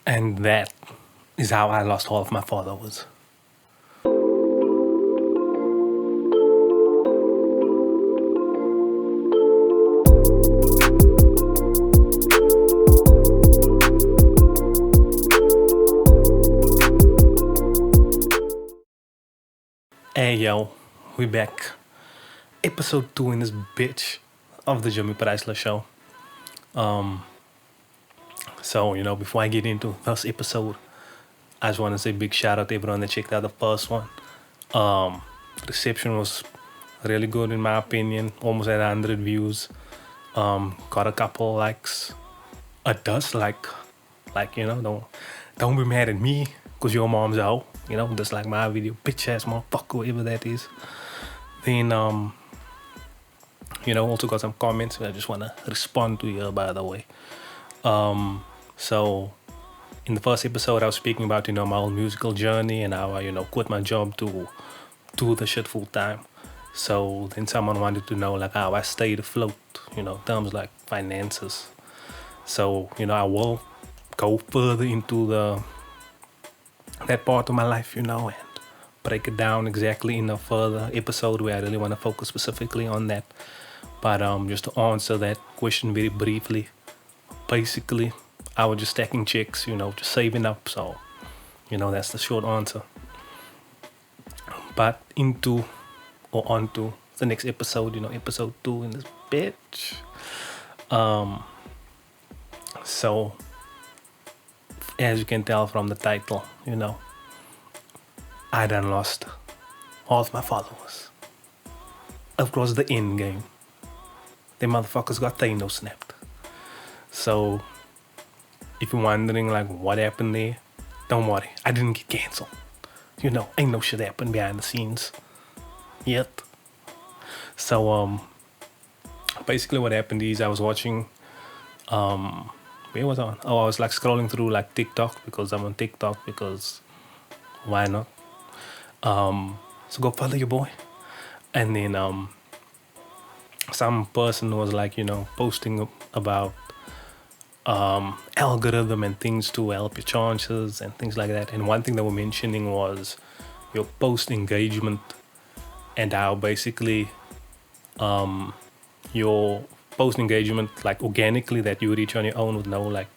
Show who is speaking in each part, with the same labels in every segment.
Speaker 1: And that is how I lost all of my followers. Hey yo, we back. Episode 2 in this bitch of the Jimi Priceless Show. So, before I get into this episode, I just want to say big shout out to everyone that checked out the first one. Reception was really good in my opinion. Almost had 100 views. Got a couple likes. A dislike. Don't be mad at me because your mom's out. Dislike my video. Bitch ass motherfucker, whatever that is. Then, also got some comments I just want to respond to here, by the way. So in the first episode, I was speaking about, my whole musical journey and how I, quit my job to do the shit full time. So then someone wanted to know, like, how I stayed afloat, terms like finances. So, I will go further into that part of my life, and break it down exactly in a further episode where I really want to focus specifically on that. But just to answer that question very briefly, basically, I was just stacking checks, just saving up. So, that's the short answer. But onto the next episode, episode 2 in this bitch. So, as you can tell from the title, I done lost all of my followers. Of course, the end game. The motherfuckers got Thanos snapped. So, if you're wondering, like, what happened there, don't worry. I didn't get cancelled. Ain't no shit happened behind the scenes yet. So, basically what happened is I was watching, where was I on? Oh, I was, like, scrolling through, like, TikTok because I'm on TikTok because why not? So go follow your boy. And then, some person was like, posting about algorithm and things to help your chances and things like that. And one thing they were mentioning was your post engagement and how basically your post engagement, like organically that you reach on your own with no like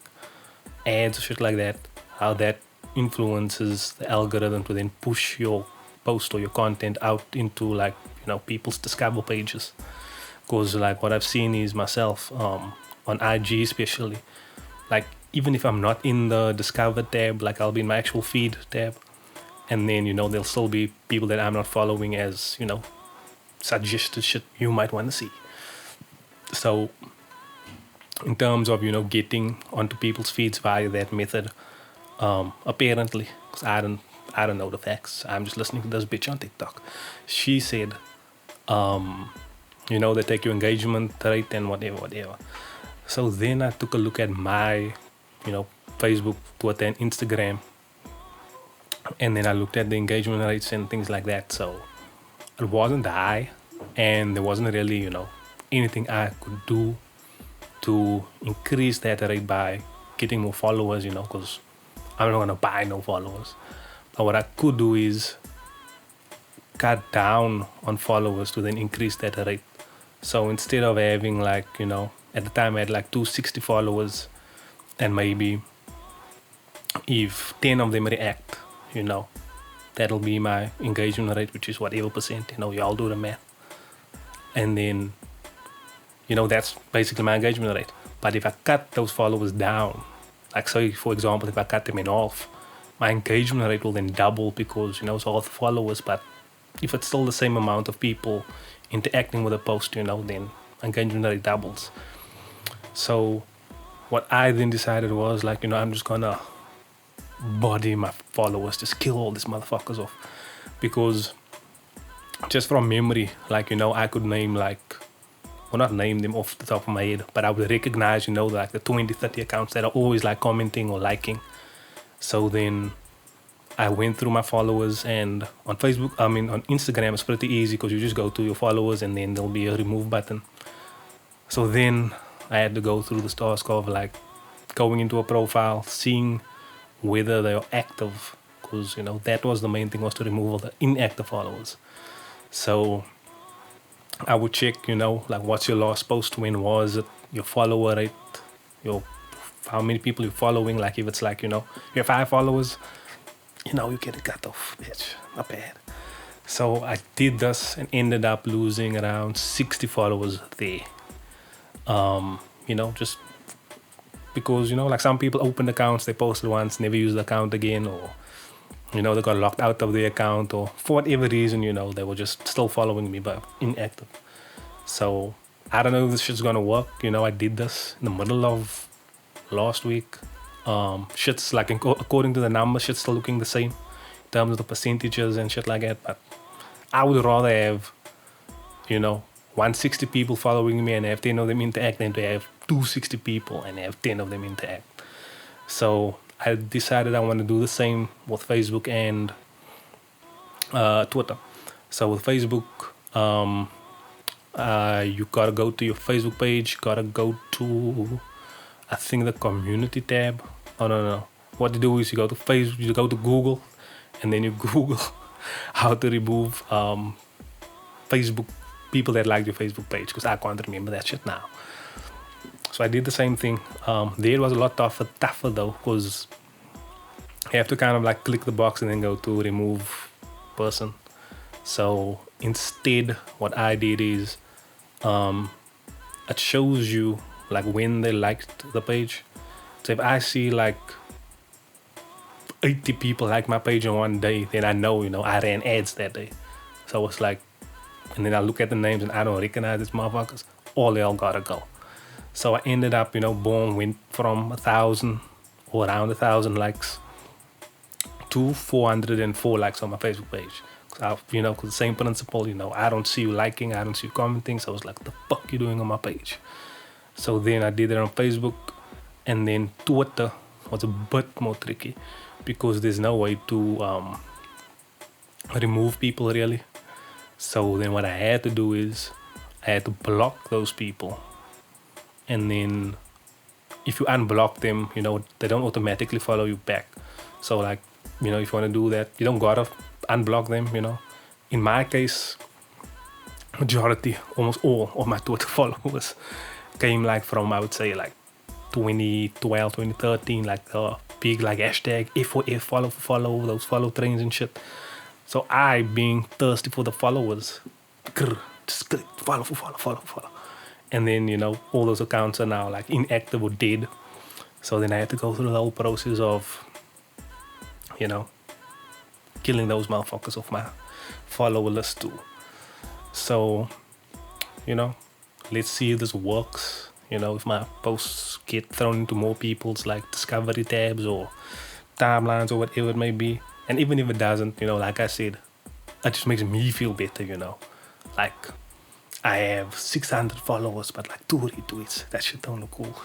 Speaker 1: ads or shit like that, how that influences the algorithm to then push your post or your content out into like people's discover pages. Because like what I've seen is myself on IG especially, like even if I'm not in the discover tab, like I'll be in my actual feed tab, and then there'll still be people that I'm not following as suggested shit you might want to see. So in terms of getting onto people's feeds via that method, apparently, because I don't know the facts, I'm just listening to this bitch on TikTok. She said they take your engagement rate and whatever. So then I took a look at my, Facebook, Twitter, and Instagram. And then I looked at the engagement rates and things like that. So it wasn't high. And there wasn't really, anything I could do to increase that rate by getting more followers, because I'm not going to buy no followers. But what I could do is cut down on followers to then increase that rate. So instead of having like, at the time I had like 260 followers and maybe if 10 of them react, that'll be my engagement rate, which is whatever percent, y'all do the math. And then, that's basically my engagement rate. But if I cut those followers down, like say for example, if I cut them in half, my engagement rate will then double because, it's all the followers. But if it's still the same amount of people interacting with a post, then engagement rate doubles. So what I then decided was like, I'm just gonna body my followers, just kill all these motherfuckers off. Because just from memory, like, I could name like, well not name them off the top of my head, but I would recognize, like the 20, 30 accounts that are always like commenting or liking. So then I went through my followers, and on Instagram it's pretty easy because you just go to your followers and then there'll be a remove button. So then I had to go through this task of like going into a profile, seeing whether they're active, because that was the main thing, was to remove all the inactive followers. So I would check, like what's your last post, when was it, your follower rate, your how many people you're following. Like if it's like, you have 5 followers, you get a cut off, bitch. Not bad. So I did this and ended up losing around 60 followers there. Just because, like some people opened accounts, they posted once, never used the account again, or, they got locked out of the account, or for whatever reason, they were just still following me, but inactive. So I don't know if this shit's gonna work. I did this in the middle of last week. Shit's like, according to the numbers, shit's still looking the same in terms of the percentages and shit like that. But I would rather have, 160 people following me and have 10 of them interact than to have 260 people and have 10 of them interact. So I decided I want to do the same with Facebook and Twitter. So with Facebook, you gotta go to your Facebook page, gotta go to, I think, the community tab. Oh no. What you do is you go to Facebook, you go to Google, and then you Google how to remove Facebook people that like your Facebook page, because I can't remember that shit now. So I did the same thing. There was a lot tougher though, because you have to kind of like click the box and then go to remove person. So instead, what I did is it shows you like when they liked the page. So if I see like 80 people like my page in one day, then I know, I ran ads that day. So it's like, and then I look at the names and I don't recognize these motherfuckers, all they all gotta go. So I ended up, boom, went from 1,000 or around 1,000 likes to 404 likes on my Facebook page. Because the same principle, I don't see you liking, I don't see you commenting. So I was like, the fuck you doing on my page? So then I did it on Facebook, and then Twitter was a bit more tricky because there's no way to remove people really. So then what I had to do is I had to block those people. And then if you unblock them, they don't automatically follow you back. So like, if you want to do that, you don't gotta unblock them, In my case, majority, almost all of my Twitter followers came like from, I would say, like 2012, 2013, like the big like hashtag F4F, follow, those follow trains and shit. So I, being thirsty for the followers, just click follow. And then, all those accounts are now like inactive or dead. So then I had to go through the whole process of, killing those motherfuckers off my follower list too. So, let's see if this works. If my posts get thrown into more people's like discovery tabs or timelines or whatever it may be. And even if it doesn't, like I said, it just makes me feel better, Like, I have 600 followers, but like 2 retweets. That shit don't look cool,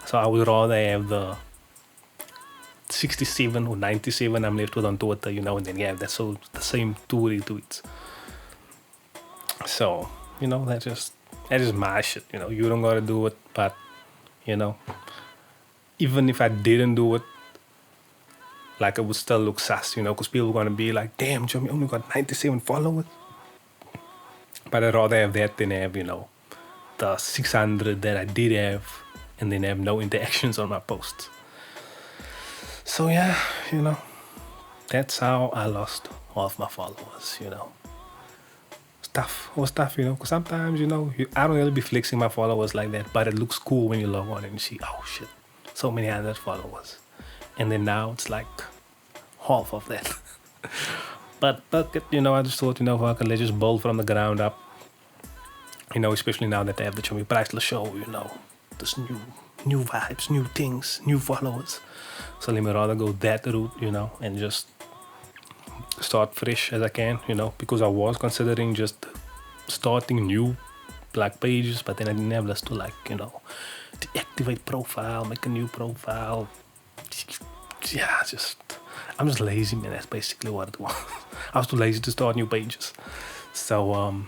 Speaker 1: So I would rather have the 67 or 97 I'm left with on Twitter, and then that's so the same 2 retweets. So, that's just my shit, You don't gotta do it, but, even if I didn't do it, like, it would still look sus, because people are gonna be like, damn, Jimmy only got 97 followers. But I'd rather have that than have, the 600 that I did have, and then have no interactions on my posts. So yeah, that's how I lost half my followers, It was tough, because sometimes, I don't really be flexing my followers like that, but it looks cool when you log on and you see, oh shit, so many 100 followers. And then now it's like half of that. But fuck it, I just thought, fuck it, let's just build from the ground up. Especially now that they have the Jimi Priceless Show, this new vibes, new things, new followers. So let me rather go that route, and just start fresh as I can, because I was considering just starting new like pages, but then I didn't have this to like, deactivate profile, make a new profile. Yeah, I'm just lazy, man. That's basically what it was. I was too lazy to start new pages. So,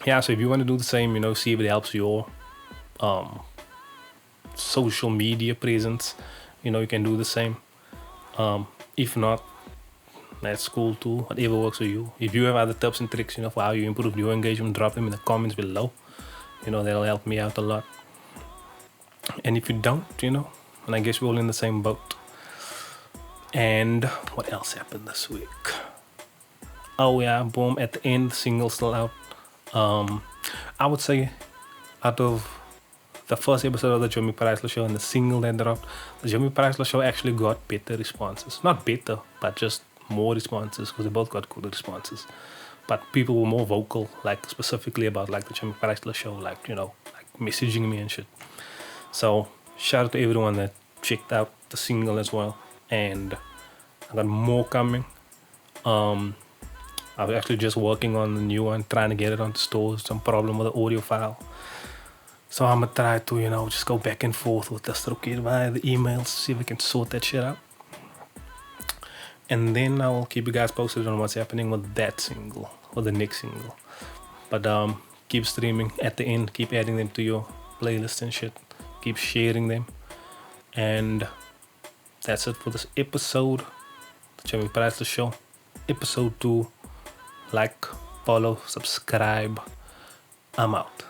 Speaker 1: so if you want to do the same, see if it helps your social media presence, you can do the same. If not, that's cool too. Whatever works for you. If you have other tips and tricks, for how you improve your engagement, drop them in the comments below. That'll help me out a lot. And if you don't, and I guess we're all in the same boat. And what else happened this week? Oh yeah, boom! At the end, the single's still out. I would say, out of the first episode of the Jimi Priceless Show and the single that dropped, the Jimi Priceless Show actually got better responses. Not better, but just more responses, because they both got good responses. But people were more vocal, like specifically about like the Jimi Priceless Show, like messaging me and shit. So shout out to everyone that checked out the single as well, and I got more coming. I was actually just working on the new one, trying to get it onto stores. Some problem with the audio file. So I'm gonna try to, just go back and forth with DistroKid via the emails, see if we can sort that shit out. And then I will keep you guys posted on what's happening with that single, or the next single. But keep streaming at the end, keep adding them to your playlist and shit. Keep sharing them. And that's it for this episode. The Jimi Priceless Show. Episode 2. Like, follow, subscribe. I'm out.